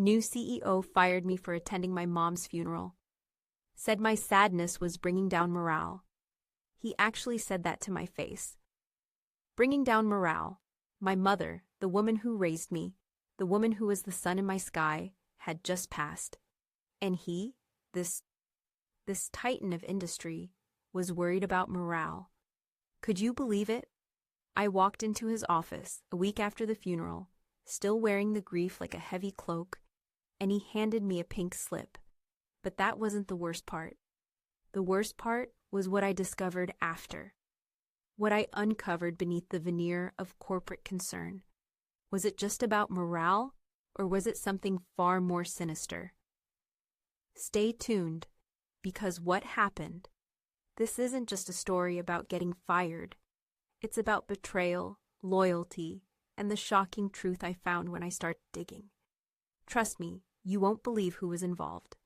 New CEO fired me for attending my mom's funeral. Said my sadness was bringing down morale. He actually said that to my face. Bringing down morale. My mother, the woman who raised me, the woman who was the sun in my sky, had just passed. And he, this titan of industry, was worried about morale. Could you believe it? I walked into his office a week after the funeral, still wearing the grief like a heavy cloak, and he handed me a pink slip. But that wasn't the worst part. The worst part was what I discovered after. What I uncovered beneath the veneer of corporate concern. Was it just about morale, or was it something far more sinister? Stay tuned, because what happened? This isn't just a story about getting fired. It's about betrayal, loyalty, and the shocking truth I found when I started digging. Trust me, you won't believe who was involved.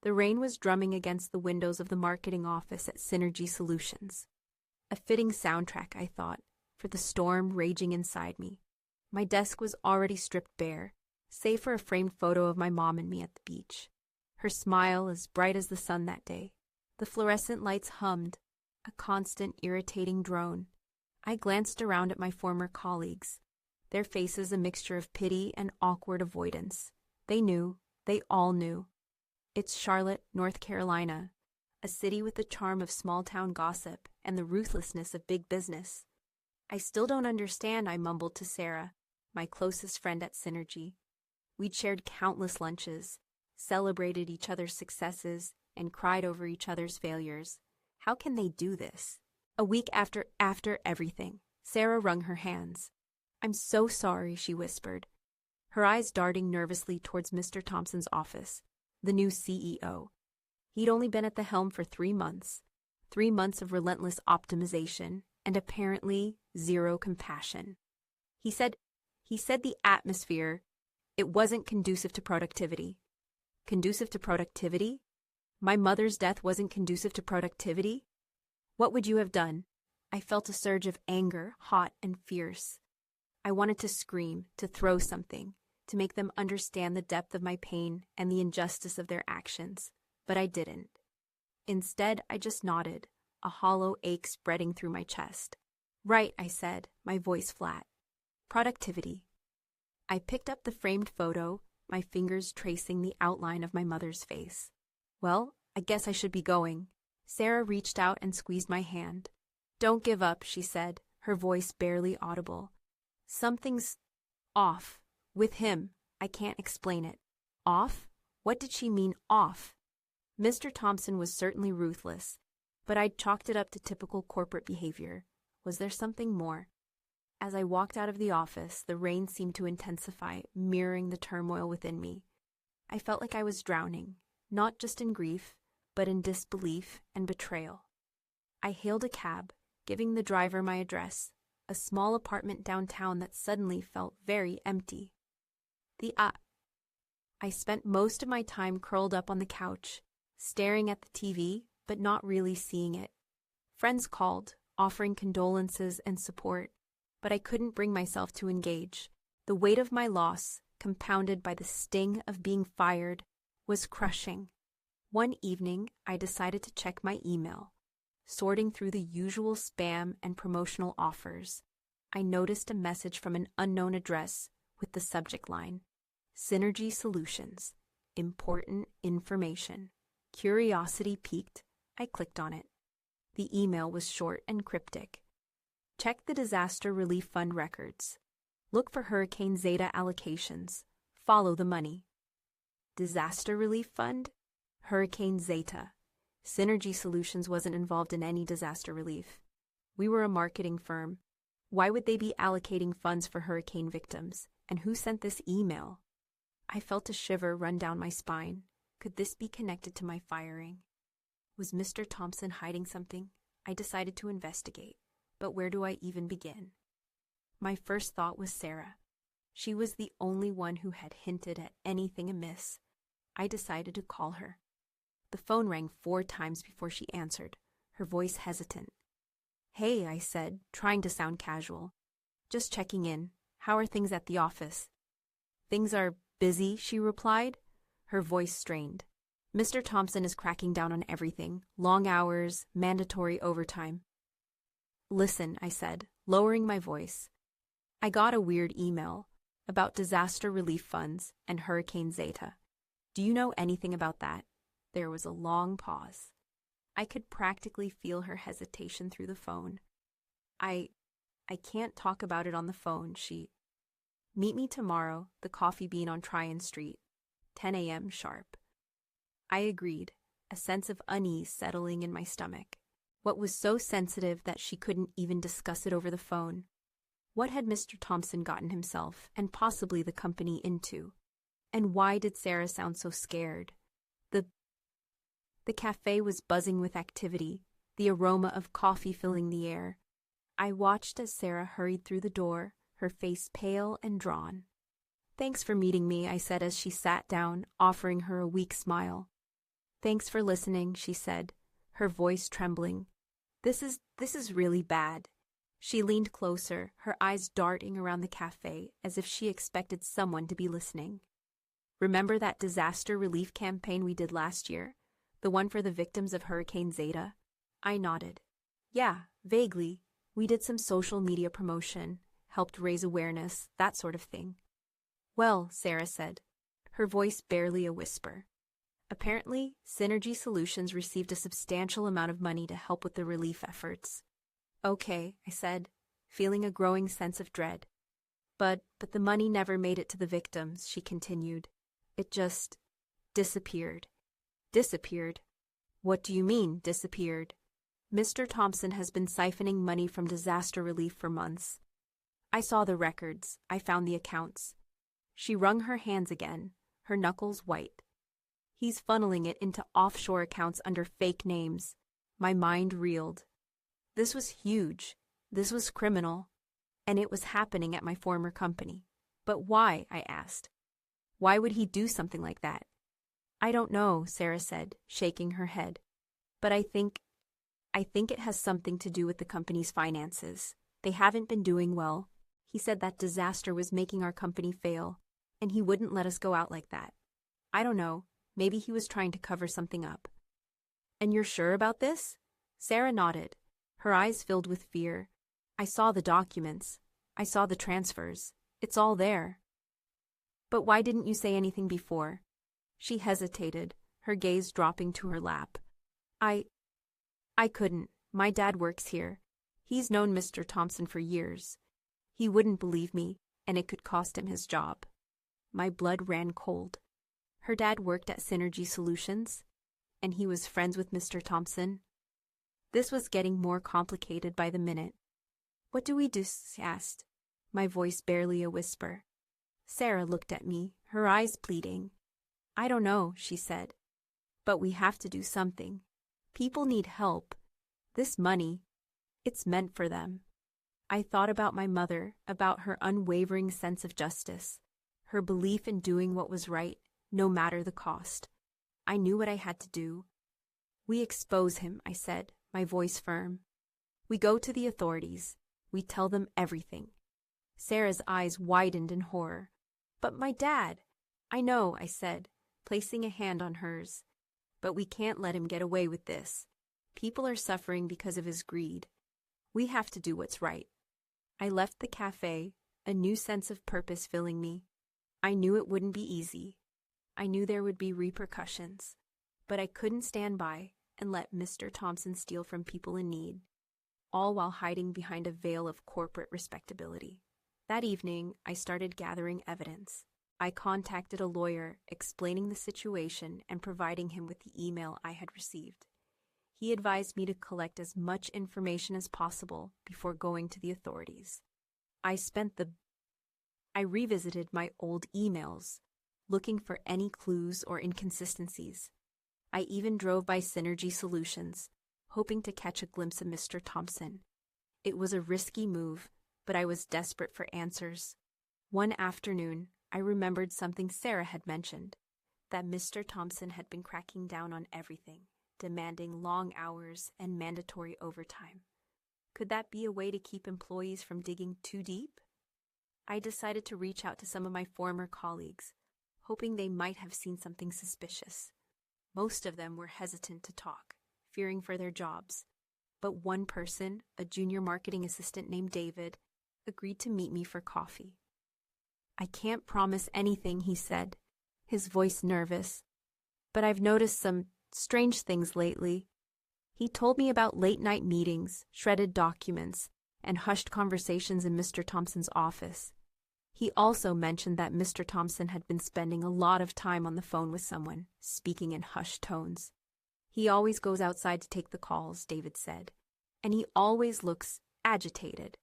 The rain was drumming against the windows of the marketing office at Synergy Solutions. A fitting soundtrack, I thought, for the storm raging inside me. My desk was already stripped bare, save for a framed photo of my mom and me at the beach. Her smile as bright as the sun that day. The fluorescent lights hummed, a constant, irritating drone. I glanced around at my former colleagues, their faces a mixture of pity and awkward avoidance. They knew, they all knew. It's Charlotte, North Carolina, a city with the charm of small-town gossip and the ruthlessness of big business. I still don't understand, I mumbled to Sarah, my closest friend at Synergy. We'd shared countless lunches, celebrated each other's successes, and cried over each other's failures. How can they do this? A week after everything, Sarah wrung her hands. I'm so sorry, she whispered, her eyes darting nervously towards Mr. Thompson's office, the new CEO. He'd only been at the helm for 3 months. 3 months of relentless optimization and apparently zero compassion. He said the atmosphere, it wasn't conducive to productivity. Conducive to productivity? My mother's death wasn't conducive to productivity? What would you have done? I felt a surge of anger, hot and fierce. I wanted to scream, to throw something, to make them understand the depth of my pain and the injustice of their actions, but I didn't. Instead, I just nodded, a hollow ache spreading through my chest. Right, I said, my voice flat. Productivity. I picked up the framed photo, my fingers tracing the outline of my mother's face. Well, I guess I should be going. Sarah reached out and squeezed my hand. Don't give up, she said, her voice barely audible. Something's off. With him. I can't explain it. Off? What did she mean, off? Mr. Thompson was certainly ruthless, but I'd chalked it up to typical corporate behavior. Was there something more? As I walked out of the office, the rain seemed to intensify, mirroring the turmoil within me. I felt like I was drowning, not just in grief, but in disbelief and betrayal. I hailed a cab, giving the driver my address, a small apartment downtown that suddenly felt very empty. I spent most of my time curled up on the couch, staring at the TV, but not really seeing it. Friends called, offering condolences and support, but I couldn't bring myself to engage. The weight of my loss, compounded by the sting of being fired, was crushing. One evening, I decided to check my email. Sorting through the usual spam and promotional offers, I noticed a message from an unknown address with the subject line, Synergy Solutions, Important Information. Curiosity piqued, I clicked on it. The email was short and cryptic. Check the Disaster Relief Fund records. Look for Hurricane Zeta allocations. Follow the money. Disaster Relief Fund? Hurricane Zeta. Synergy Solutions wasn't involved in any disaster relief. We were a marketing firm. Why would they be allocating funds for hurricane victims? And who sent this email? I felt a shiver run down my spine. Could this be connected to my firing? Was Mr. Thompson hiding something? I decided to investigate. But where do I even begin? My first thought was Sarah. She was the only one who had hinted at anything amiss. I decided to call her. The phone rang 4 times before she answered, her voice hesitant. Hey, I said, trying to sound casual. Just checking in. How are things at the office? Things are Busy, she replied, her voice strained. Mr. Thompson is cracking down on everything. Long hours, mandatory overtime. Listen, I said, lowering my voice. I got a weird email about disaster relief funds and Hurricane Zeta. Do you know anything about that? There was a long pause. I could practically feel her hesitation through the phone. I can't talk about it on the phone, she. Meet me tomorrow, the Coffee Bean on Tryon Street, 10 a.m. sharp. I agreed, a sense of unease settling in my stomach. What was so sensitive that she couldn't even discuss it over the phone? What had Mr. Thompson gotten himself, and possibly the company, into? And why did Sarah sound so scared? The cafe was buzzing with activity, the aroma of coffee filling the air. I watched as Sarah hurried through the door, her face pale and drawn. Thanks for meeting me, I said as she sat down, offering her a weak smile. Thanks for listening, she said, her voice trembling. This is really bad. She leaned closer, her eyes darting around the cafe as if she expected someone to be listening. Remember that disaster relief campaign we did last year? The one for the victims of Hurricane Zeta? I nodded. Yeah, vaguely. We did some social media promotion, helped raise awareness, that sort of thing. Well, Sarah said, her voice barely a whisper. Apparently, Synergy Solutions received a substantial amount of money to help with the relief efforts. Okay, I said, feeling a growing sense of dread. But the money never made it to the victims, she continued. It just disappeared. Disappeared? What do you mean, disappeared? Mr. Thompson has been siphoning money from disaster relief for months. I saw the records. I found the accounts. She wrung her hands again, her knuckles white. He's funneling it into offshore accounts under fake names. My mind reeled. This was huge. This was criminal. And it was happening at my former company. But why? I asked. Why would he do something like that? I don't know, Sarah said, shaking her head. But I think it has something to do with the company's finances. They haven't been doing well. He said that disaster was making our company fail, and he wouldn't let us go out like that. I don't know. Maybe he was trying to cover something up. And you're sure about this? Sarah nodded, her eyes filled with fear. I saw the documents. I saw the transfers. It's all there. But why didn't you say anything before? She hesitated, her gaze dropping to her lap. I couldn't. My dad works here. He's known Mr. Thompson for years. He wouldn't believe me, and it could cost him his job. My blood ran cold. Her dad worked at Synergy Solutions, and he was friends with Mr. Thompson. This was getting more complicated by the minute. What do we do? She asked, my voice barely a whisper. Sarah looked at me, her eyes pleading. I don't know, she said. But we have to do something. People need help. This money, it's meant for them. I thought about my mother, about her unwavering sense of justice, her belief in doing what was right, no matter the cost. I knew what I had to do. We expose him, I said, my voice firm. We go to the authorities. We tell them everything. Sarah's eyes widened in horror. But my dad! I know, I said, placing a hand on hers. But we can't let him get away with this. People are suffering because of his greed. We have to do what's right. I left the cafe, a new sense of purpose filling me. I knew it wouldn't be easy. I knew there would be repercussions. But I couldn't stand by and let Mr. Thompson steal from people in need, all while hiding behind a veil of corporate respectability. That evening, I started gathering evidence. I contacted a lawyer, explaining the situation and providing him with the email I had received. He advised me to collect as much information as possible before going to the authorities. I revisited my old emails, looking for any clues or inconsistencies. I even drove by Synergy Solutions, hoping to catch a glimpse of Mr. Thompson. It was a risky move, but I was desperate for answers. One afternoon, I remembered something Sarah had mentioned, that Mr. Thompson had been cracking down on everything, demanding long hours and mandatory overtime. Could that be a way to keep employees from digging too deep? I decided to reach out to some of my former colleagues, hoping they might have seen something suspicious. Most of them were hesitant to talk, fearing for their jobs. But one person, a junior marketing assistant named David, agreed to meet me for coffee. "I can't promise anything," he said, his voice nervous, "but I've noticed some strange things lately." He told me about late-night meetings, shredded documents, and hushed conversations in Mr. Thompson's office. He also mentioned that Mr. Thompson had been spending a lot of time on the phone with someone, speaking in hushed tones. "He always goes outside to take the calls," David said, "and he always looks agitated,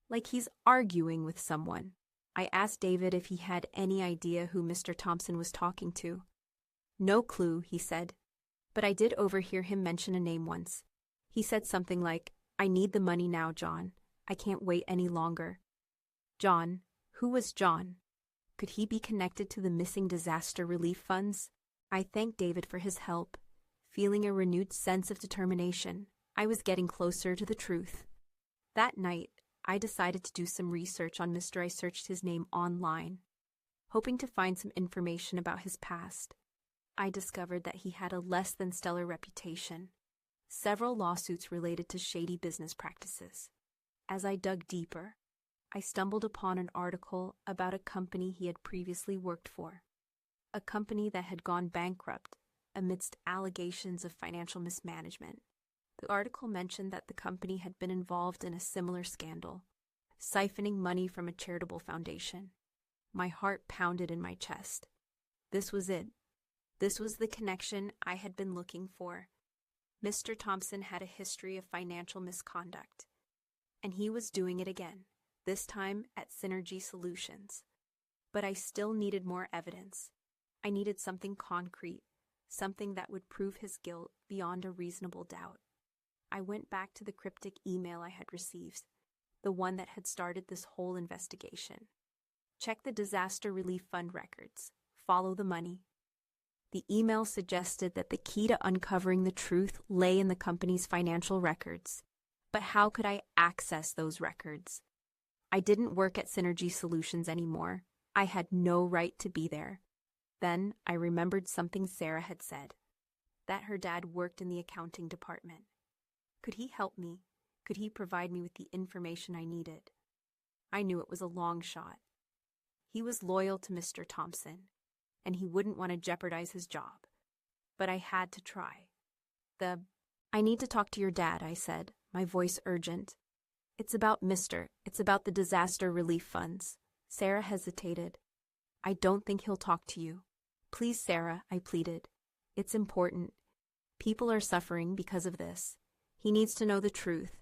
like he's arguing with someone." I asked David if he had any idea who Mr. Thompson was talking to. "No clue," he said, "but I did overhear him mention a name once. He said something like, 'I need the money now, John. I can't wait any longer.'" John? Who was John? Could he be connected to the missing disaster relief funds? I thanked David for his help, feeling a renewed sense of determination. I was getting closer to the truth. That night, I decided to do some research on Mr. I searched his name online, hoping to find some information about his past. I discovered that he had a less than stellar reputation, several lawsuits related to shady business practices. As I dug deeper, I stumbled upon an article about a company he had previously worked for, a company that had gone bankrupt amidst allegations of financial mismanagement. The article mentioned that the company had been involved in a similar scandal, siphoning money from a charitable foundation. My heart pounded in my chest. This was it. This was the connection I had been looking for. Mr. Thompson had a history of financial misconduct, and he was doing it again, this time at Synergy Solutions. But I still needed more evidence. I needed something concrete, something that would prove his guilt beyond a reasonable doubt. I went back to the cryptic email I had received, the one that had started this whole investigation. Check the disaster relief fund records. Follow the money. The email suggested that the key to uncovering the truth lay in the company's financial records. But how could I access those records? I didn't work at Synergy Solutions anymore. I had no right to be there. Then I remembered something Sarah had said, that her dad worked in the accounting department. Could he help me? Could he provide me with the information I needed? I knew it was a long shot. He was loyal to Mr. Thompson, and he wouldn't want to jeopardize his job. But I had to try. "I need to talk to your dad," I said, my voice urgent. It's about the disaster relief funds." Sarah hesitated. "I don't think he'll talk to you." "Please, Sarah," I pleaded. "It's important. People are suffering because of this. He needs to know the truth."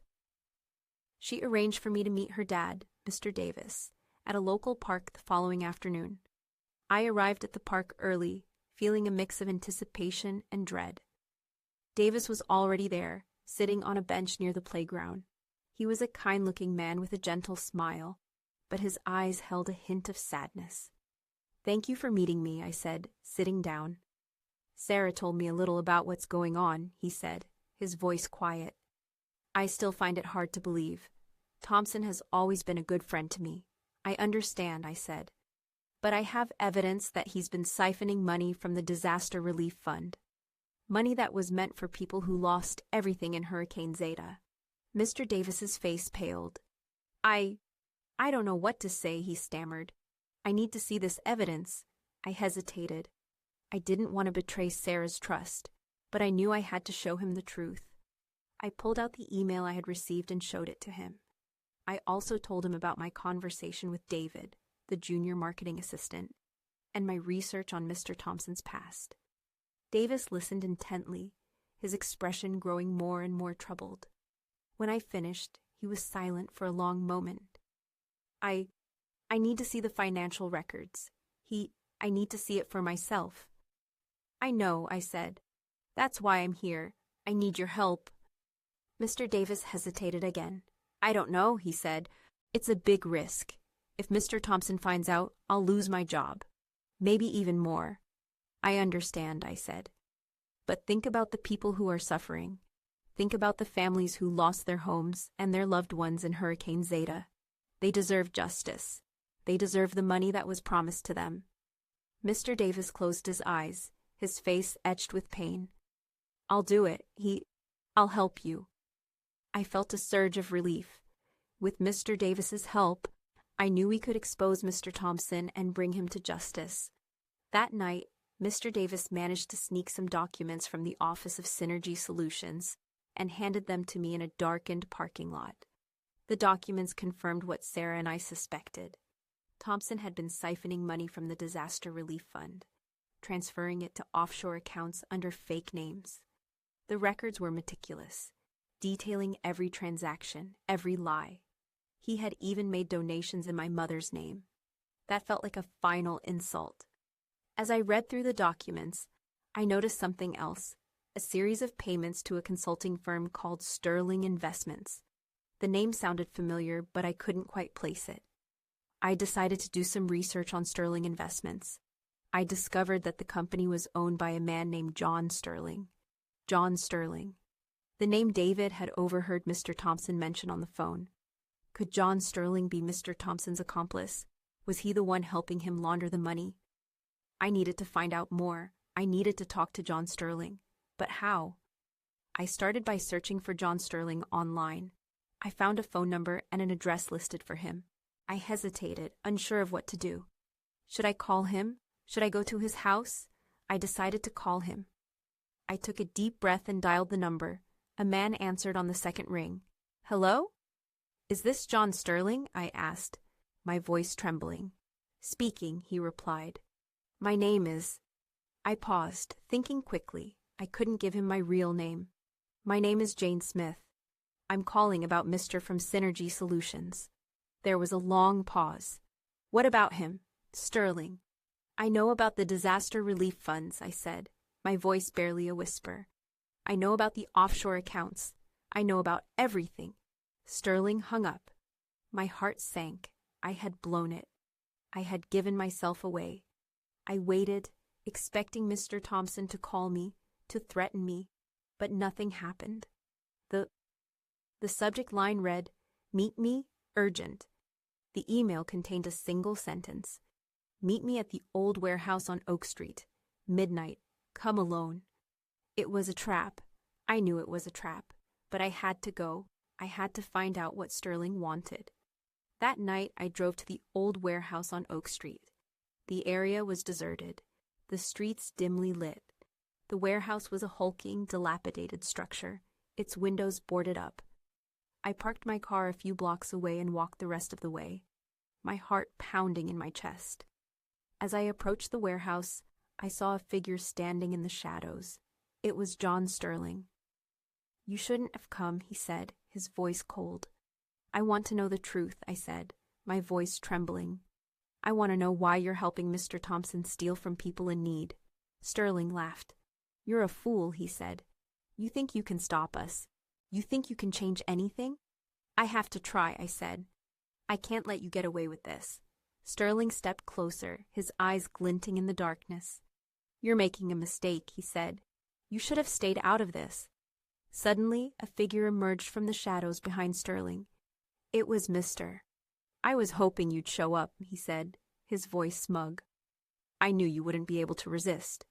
She arranged for me to meet her dad, Mr. Davis, at a local park the following afternoon. I arrived at the park early, feeling a mix of anticipation and dread. Davis was already there, sitting on a bench near the playground. He was a kind-looking man with a gentle smile, but his eyes held a hint of sadness. "Thank you for meeting me," I said, sitting down. "Sarah told me a little about what's going on," he said, his voice quiet. "I still find it hard to believe. Thompson has always been a good friend to me." "I understand," I said, "but I have evidence that he's been siphoning money from the disaster relief fund. Money that was meant for people who lost everything in Hurricane Zeta." Mr. Davis's face paled. I don't know what to say," he stammered. "I need to see this evidence." I hesitated. I didn't want to betray Sarah's trust, but I knew I had to show him the truth. I pulled out the email I had received and showed it to him. I also told him about my conversation with David, the junior marketing assistant, and my research on Mr. Thompson's past. Davis listened intently, his expression growing more and more troubled. When I finished, he was silent for a long moment. I need to see the financial records. I need to see it for myself." "I know," I said. "That's why I'm here. I need your help." Mr. Davis hesitated again. "I don't know," he said. "It's a big risk. If Mr. Thompson finds out, I'll lose my job. Maybe even more." "I understand," I said. "But think about the people who are suffering. Think about the families who lost their homes and their loved ones in Hurricane Zeta. They deserve justice. They deserve the money that was promised to them." Mr. Davis closed his eyes, his face etched with pain. I'll do it. I'll help you. I felt a surge of relief. With Mr. Davis's help, I knew we could expose Mr. Thompson and bring him to justice. That night, Mr. Davis managed to sneak some documents from the Office of Synergy Solutions and handed them to me in a darkened parking lot. The documents confirmed what Sarah and I suspected. Thompson had been siphoning money from the Disaster Relief Fund, transferring it to offshore accounts under fake names. The records were meticulous, detailing every transaction, every lie. He had even made donations in my mother's name. That felt like a final insult. As I read through the documents, I noticed something else, a series of payments to a consulting firm called Sterling Investments. The name sounded familiar, but I couldn't quite place it. I decided to do some research on Sterling Investments. I discovered that the company was owned by a man named John Sterling. John Sterling. The name David had overheard Mr. Thompson mention on the phone. Could John Sterling be Mr. Thompson's accomplice? Was he the one helping him launder the money? I needed to find out more. I needed to talk to John Sterling. But how? I started by searching for John Sterling online. I found a phone number and an address listed for him. I hesitated, unsure of what to do. Should I call him? Should I go to his house? I decided to call him. I took a deep breath and dialed the number. A man answered on the second ring. Hello? Is this John Sterling? I asked, my voice trembling. Speaking, he replied. My name is... I paused, thinking quickly. I couldn't give him my real name. My name is Jane Smith. I'm calling about Mr. from Synergy Solutions. There was a long pause. What about him? Sterling. I know about the disaster relief funds, I said, my voice barely a whisper. I know about the offshore accounts. I know about everything. Sterling hung up. My heart sank. I had blown it. I had given myself away. I waited, expecting Mr. Thompson to call me, to threaten me, but nothing happened. The subject line read, Meet me, urgent. The email contained a single sentence. Meet me at the old warehouse on Oak Street. Midnight. Come alone. It was a trap. I knew it was a trap, but I had to go. I had to find out what Sterling wanted. That night, I drove to the old warehouse on Oak Street. The area was deserted, the streets dimly lit. The warehouse was a hulking, dilapidated structure, its windows boarded up. I parked my car a few blocks away and walked the rest of the way, my heart pounding in my chest. As I approached the warehouse, I saw a figure standing in the shadows. It was John Sterling. You shouldn't have come, he said, his voice cold. I want to know the truth, I said, my voice trembling. I want to know why you're helping Mr. Thompson steal from people in need. Sterling laughed. You're a fool, he said. You think you can stop us. You think you can change anything? I have to try, I said. I can't let you get away with this. Sterling stepped closer, his eyes glinting in the darkness. You're making a mistake, he said. You should have stayed out of this. Suddenly, a figure emerged from the shadows behind Sterling. It was Mr. I was hoping you'd show up, he said, his voice smug. I knew you wouldn't be able to resist.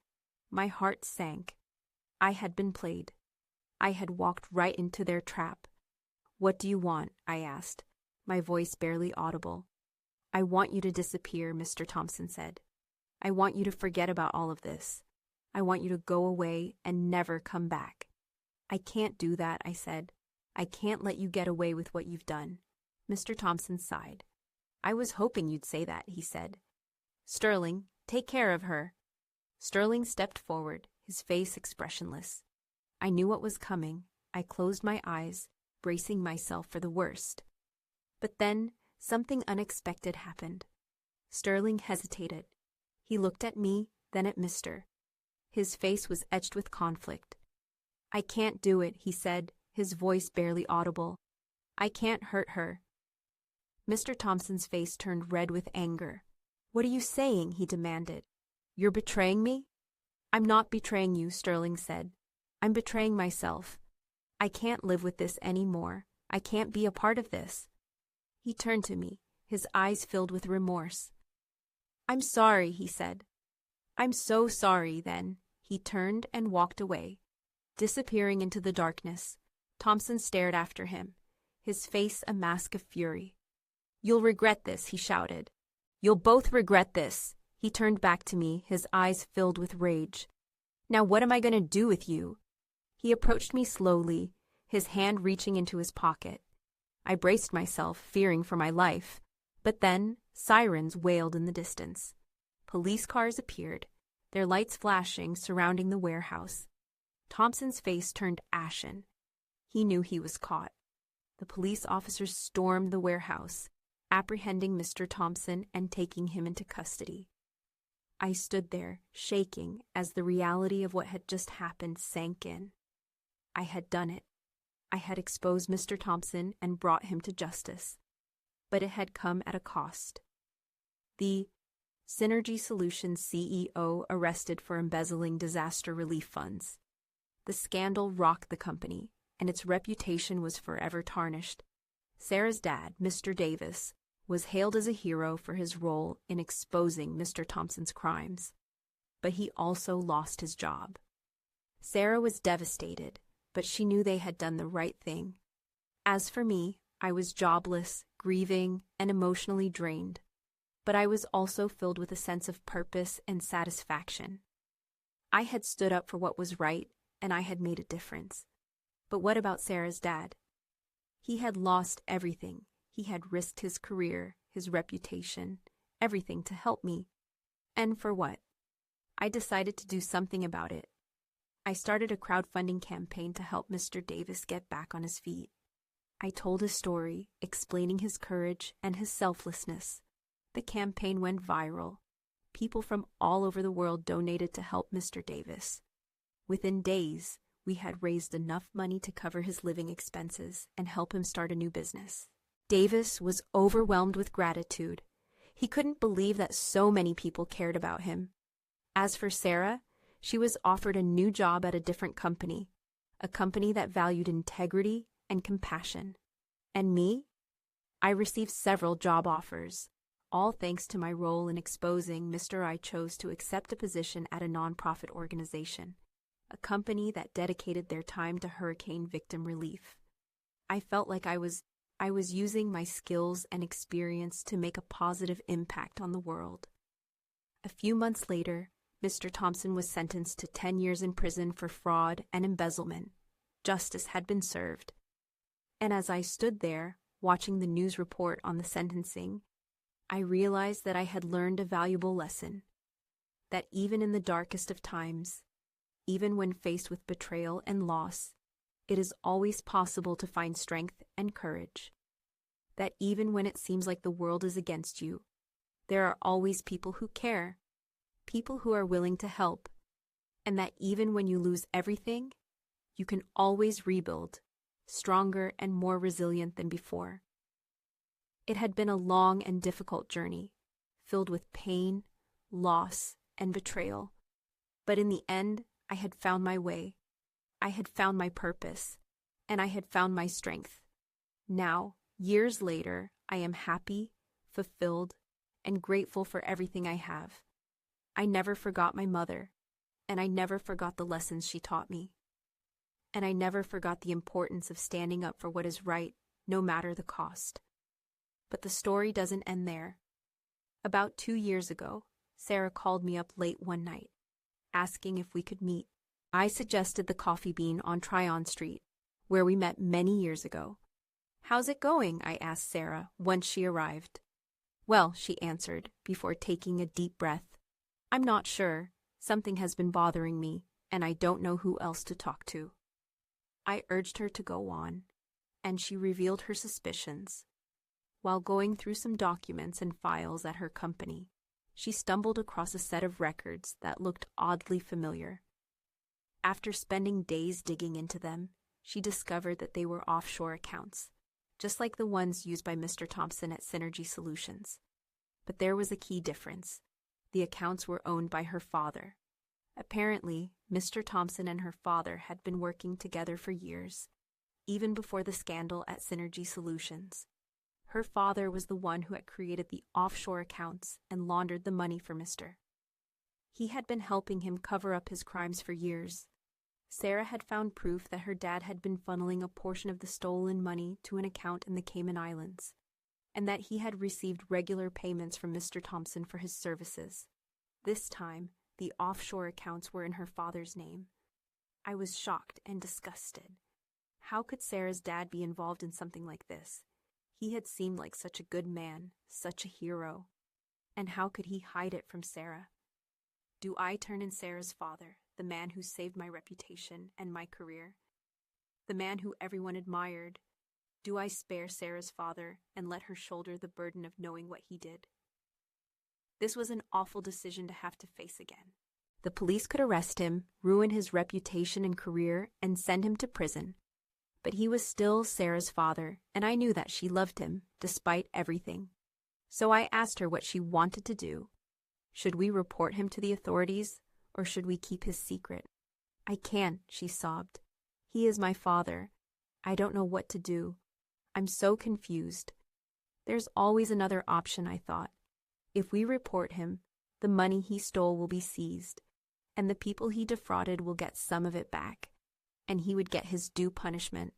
My heart sank. I had been played. I had walked right into their trap. What do you want? I asked, my voice barely audible. I want you to disappear, Mr. Thompson said. I want you to forget about all of this. I want you to go away and never come back. I can't do that, I said. I can't let you get away with what you've done. Mr. Thompson sighed. I was hoping you'd say that, he said. Sterling, take care of her. Sterling stepped forward, his face expressionless. I knew what was coming. I closed my eyes, bracing myself for the worst. But then, something unexpected happened. Sterling hesitated. He looked at me, then at Mr. His face was etched with conflict. I can't do it, he said, his voice barely audible. I can't hurt her. Mr. Thompson's face turned red with anger. What are you saying? He demanded. You're betraying me? I'm not betraying you, Sterling said. I'm betraying myself. I can't live with this anymore. I can't be a part of this. He turned to me, his eyes filled with remorse. I'm sorry, he said. I'm so sorry, then. He turned and walked away. Disappearing into the darkness, Thompson stared after him, his face a mask of fury. You'll regret this, he shouted. You'll both regret this. He turned back to me, his eyes filled with rage. Now what am I going to do with you? He approached me slowly, his hand reaching into his pocket. I braced myself, fearing for my life. But then, sirens wailed in the distance. Police cars appeared, their lights flashing, surrounding the warehouse. Thompson's face turned ashen. He knew he was caught. The police officers stormed the warehouse, apprehending Mr. Thompson and taking him into custody. I stood there, shaking, as the reality of what had just happened sank in. I had done it. I had exposed Mr. Thompson and brought him to justice. But it had come at a cost. The Synergy Solutions CEO arrested for embezzling disaster relief funds. The scandal rocked the company, and its reputation was forever tarnished. Sarah's dad, Mr. Davis, was hailed as a hero for his role in exposing Mr. Thompson's crimes. But he also lost his job. Sarah was devastated, but she knew they had done the right thing. As for me, I was jobless, grieving, and emotionally drained. But I was also filled with a sense of purpose and satisfaction. I had stood up for what was right, and I had made a difference. But what about Sarah's dad? He had lost everything. He had risked his career, his reputation, everything to help me. And for what? I decided to do something about it. I started a crowdfunding campaign to help Mr. Davis get back on his feet. I told his story, explaining his courage and his selflessness. The campaign went viral. People from all over the world donated to help Mr. Davis. Within days, we had raised enough money to cover his living expenses and help him start a new business. Davis was overwhelmed with gratitude. He couldn't believe that so many people cared about him. As for Sarah, she was offered a new job at a different company, a company that valued integrity and compassion. And me? I received several job offers, all thanks to my role in exposing Mr. I chose to accept a position at a nonprofit organization, a company that dedicated their time to hurricane victim relief. I felt like I was using my skills and experience to make a positive impact on the world. A few months later, Mr. Thompson was sentenced to 10 years in prison for fraud and embezzlement. Justice had been served. And as I stood there, watching the news report on the sentencing, I realized that I had learned a valuable lesson. That even in the darkest of times, even when faced with betrayal and loss, it is always possible to find strength and courage. That even when it seems like the world is against you, there are always people who care, people who are willing to help, and that even when you lose everything, you can always rebuild, stronger and more resilient than before. It had been a long and difficult journey, filled with pain, loss, and betrayal. But in the end, I had found my way. I had found my purpose, and I had found my strength. Now, years later, I am happy, fulfilled, and grateful for everything I have. I never forgot my mother, and I never forgot the lessons she taught me. And I never forgot the importance of standing up for what is right, no matter the cost. But the story doesn't end there. About 2 years ago, Sarah called me up late one night, asking if we could meet. I suggested the Coffee Bean on Tryon Street, where we met many years ago. "How's it going?" I asked Sarah once she arrived. "Well," she answered, before taking a deep breath. "I'm not sure. Something has been bothering me, and I don't know who else to talk to." I urged her to go on, and she revealed her suspicions. While going through some documents and files at her company, she stumbled across a set of records that looked oddly familiar. After spending days digging into them, she discovered that they were offshore accounts, just like the ones used by Mr. Thompson at Synergy Solutions. But there was a key difference. The accounts were owned by her father. Apparently, Mr. Thompson and her father had been working together for years, even before the scandal at Synergy Solutions. Her father was the one who had created the offshore accounts and laundered the money for Mr. He had been helping him cover up his crimes for years. Sarah had found proof that her dad had been funneling a portion of the stolen money to an account in the Cayman Islands, and that he had received regular payments from Mr. Thompson for his services. This time, the offshore accounts were in her father's name. I was shocked and disgusted. How could Sarah's dad be involved in something like this? He had seemed like such a good man, such a hero. And how could he hide it from Sarah? Do I turn in Sarah's father, the man who saved my reputation and my career? The man who everyone admired? Do I spare Sarah's father and let her shoulder the burden of knowing what he did? This was an awful decision to have to face again. The police could arrest him, ruin his reputation and career, and send him to prison. But he was still Sarah's father, and I knew that she loved him, despite everything. So I asked her what she wanted to do. Should we report him to the authorities, or should we keep his secret? I can't, she sobbed. He is my father. I don't know what to do. I'm so confused. There's always another option, I thought. If we report him, the money he stole will be seized, and the people he defrauded will get some of it back, and he would get his due punishment.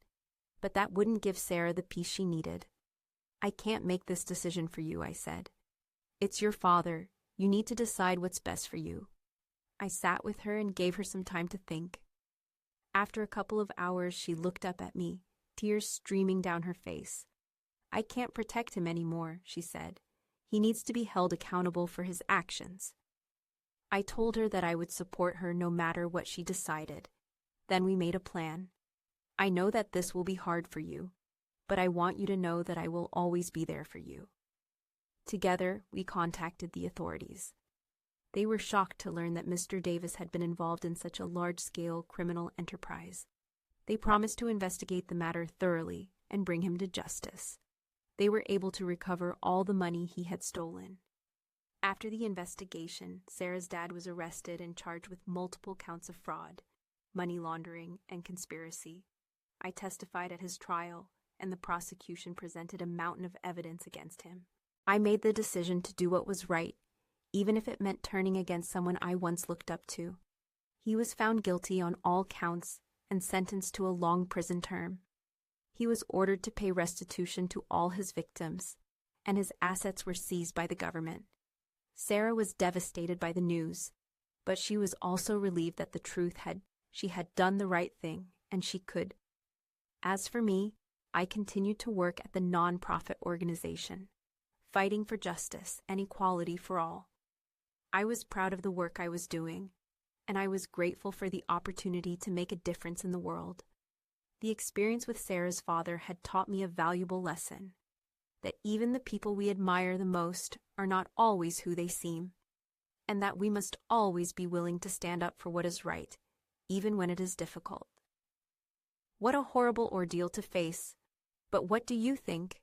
But that wouldn't give Sarah the peace she needed. I can't make this decision for you, I said. It's your father. You need to decide what's best for you. I sat with her and gave her some time to think. After a couple of hours, she looked up at me, tears streaming down her face. I can't protect him anymore, she said. He needs to be held accountable for his actions. I told her that I would support her no matter what she decided. Then we made a plan. I know that this will be hard for you, but I want you to know that I will always be there for you. Together, we contacted the authorities. They were shocked to learn that Mr. Davis had been involved in such a large-scale criminal enterprise. They promised to investigate the matter thoroughly and bring him to justice. They were able to recover all the money he had stolen. After the investigation, Sarah's dad was arrested and charged with multiple counts of fraud, money laundering, and conspiracy. I testified at his trial, and the prosecution presented a mountain of evidence against him. I made the decision to do what was right, even if it meant turning against someone I once looked up to. He was found guilty on all counts and sentenced to a long prison term. He was ordered to pay restitution to all his victims, and his assets were seized by the government. Sarah was devastated by the news, but she was also relieved that the truth she had done the right thing, and she could. As for me, I continued to work at the non-profit organization, fighting for justice and equality for all. I was proud of the work I was doing, and I was grateful for the opportunity to make a difference in the world. The experience with Sarah's father had taught me a valuable lesson, that even the people we admire the most are not always who they seem, and that we must always be willing to stand up for what is right, even when it is difficult. What a horrible ordeal to face, but what do you think?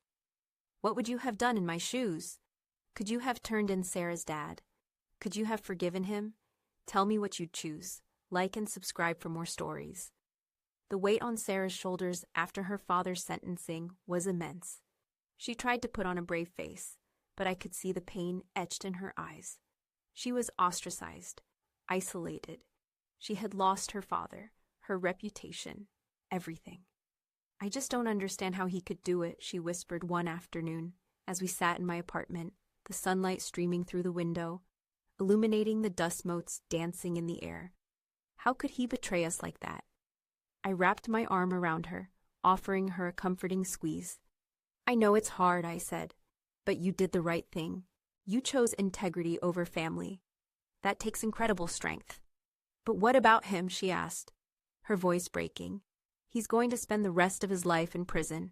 What would you have done in my shoes? Could you have turned in Sarah's dad? Could you have forgiven him? Tell me what you'd choose. Like and subscribe for more stories. The weight on Sarah's shoulders after her father's sentencing was immense. She tried to put on a brave face, but I could see the pain etched in her eyes. She was ostracized, isolated. She had lost her father, her reputation, everything. I just don't understand how he could do it, she whispered one afternoon as we sat in my apartment, the sunlight streaming through the window, illuminating the dust motes dancing in the air. How could he betray us like that? I wrapped my arm around her, offering her a comforting squeeze. I know it's hard, I said, but you did the right thing. You chose integrity over family. That takes incredible strength. But what about him, she asked, her voice breaking. He's going to spend the rest of his life in prison.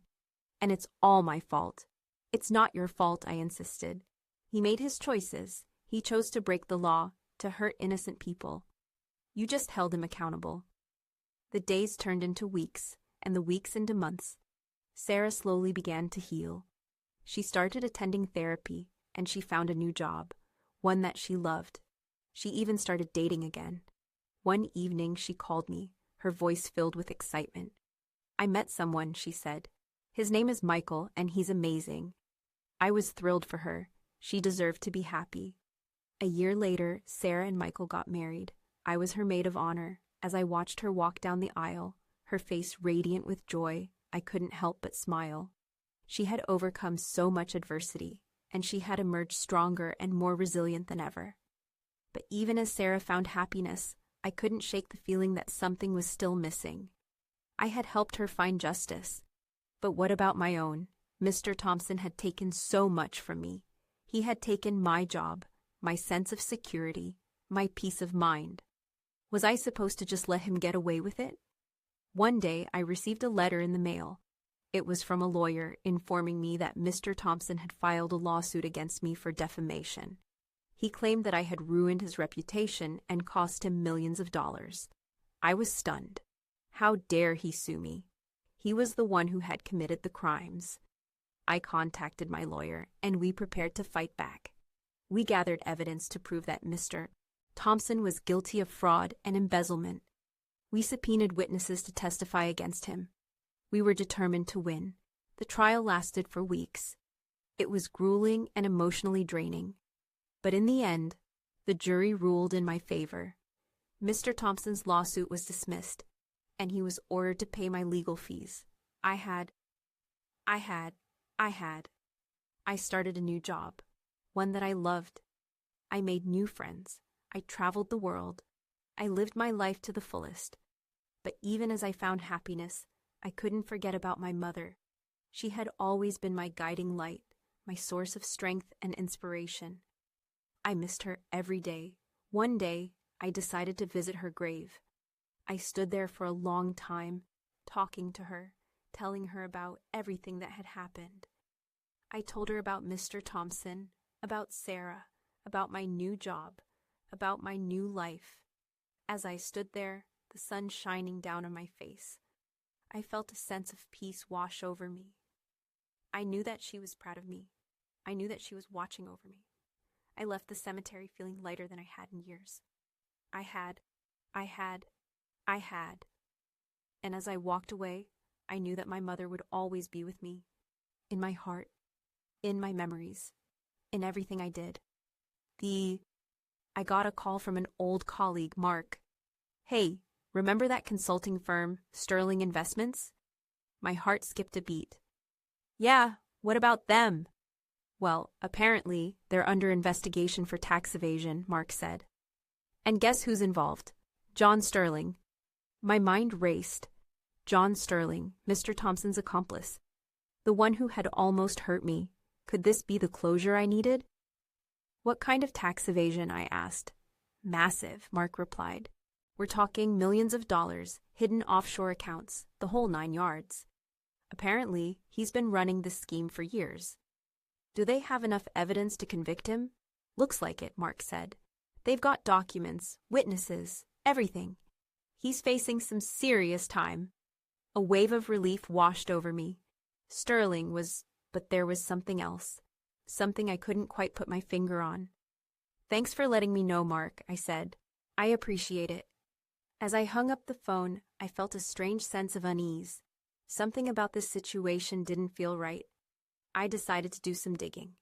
And it's all my fault. It's not your fault, I insisted. He made his choices. He chose to break the law, to hurt innocent people. You just held him accountable. The days turned into weeks, and the weeks into months. Sarah slowly began to heal. She started attending therapy, and she found a new job, one that she loved. She even started dating again. One evening she called me, her voice filled with excitement. I met someone, she said. His name is Michael, and he's amazing. I was thrilled for her. She deserved to be happy. A year later, Sarah and Michael got married. I was her maid of honor. As I watched her walk down the aisle, her face radiant with joy, I couldn't help but smile. She had overcome so much adversity, and she had emerged stronger and more resilient than ever. But even as Sarah found happiness, I couldn't shake the feeling that something was still missing. I had helped her find justice. But what about my own? Mr. Thompson had taken so much from me. He had taken my job, my sense of security, my peace of mind. Was I supposed to just let him get away with it? One day, I received a letter in the mail. It was from a lawyer informing me that Mr. Thompson had filed a lawsuit against me for defamation. He claimed that I had ruined his reputation and cost him millions of dollars. I was stunned. How dare he sue me? He was the one who had committed the crimes. I contacted my lawyer, and we prepared to fight back. We gathered evidence to prove that Mr. Thompson was guilty of fraud and embezzlement. We subpoenaed witnesses to testify against him. We were determined to win. The trial lasted for weeks. It was grueling and emotionally draining. But in the end, the jury ruled in my favor. Mr. Thompson's lawsuit was dismissed, and he was ordered to pay my legal fees. I started a new job, one that I loved. I made new friends. I traveled the world. I lived my life to the fullest. But even as I found happiness, I couldn't forget about my mother. She had always been my guiding light, my source of strength and inspiration. I missed her every day. One day, I decided to visit her grave. I stood there for a long time, talking to her, telling her about everything that had happened. I told her about Mr. Thompson, about Sarah, about my new job, about my new life. As I stood there, the sun shining down on my face, I felt a sense of peace wash over me. I knew that she was proud of me. I knew that she was watching over me. I left the cemetery feeling lighter than I had in years. I had. And as I walked away, I knew that my mother would always be with me, in my heart, in my memories, in everything I did. I got a call from an old colleague, Mark. "Hey, remember that consulting firm, Sterling Investments?" My heart skipped a beat. "Yeah, what about them?" "Well, apparently, they're under investigation for tax evasion," Mark said. "And guess who's involved? John Sterling." My mind raced. John Sterling, Mr. Thompson's accomplice. The one who had almost hurt me. Could this be the closure I needed? "What kind of tax evasion?" I asked. "Massive," Mark replied. "We're talking millions of dollars, hidden offshore accounts, the whole 9 yards. Apparently, he's been running this scheme for years." "Do they have enough evidence to convict him?" "Looks like it," Mark said. "They've got documents, witnesses, everything. He's facing some serious time." A wave of relief washed over me. Sterling was, but there was something else. Something I couldn't quite put my finger on. "Thanks for letting me know, Mark," I said. "I appreciate it." As I hung up the phone, I felt a strange sense of unease. Something about this situation didn't feel right. I decided to do some digging.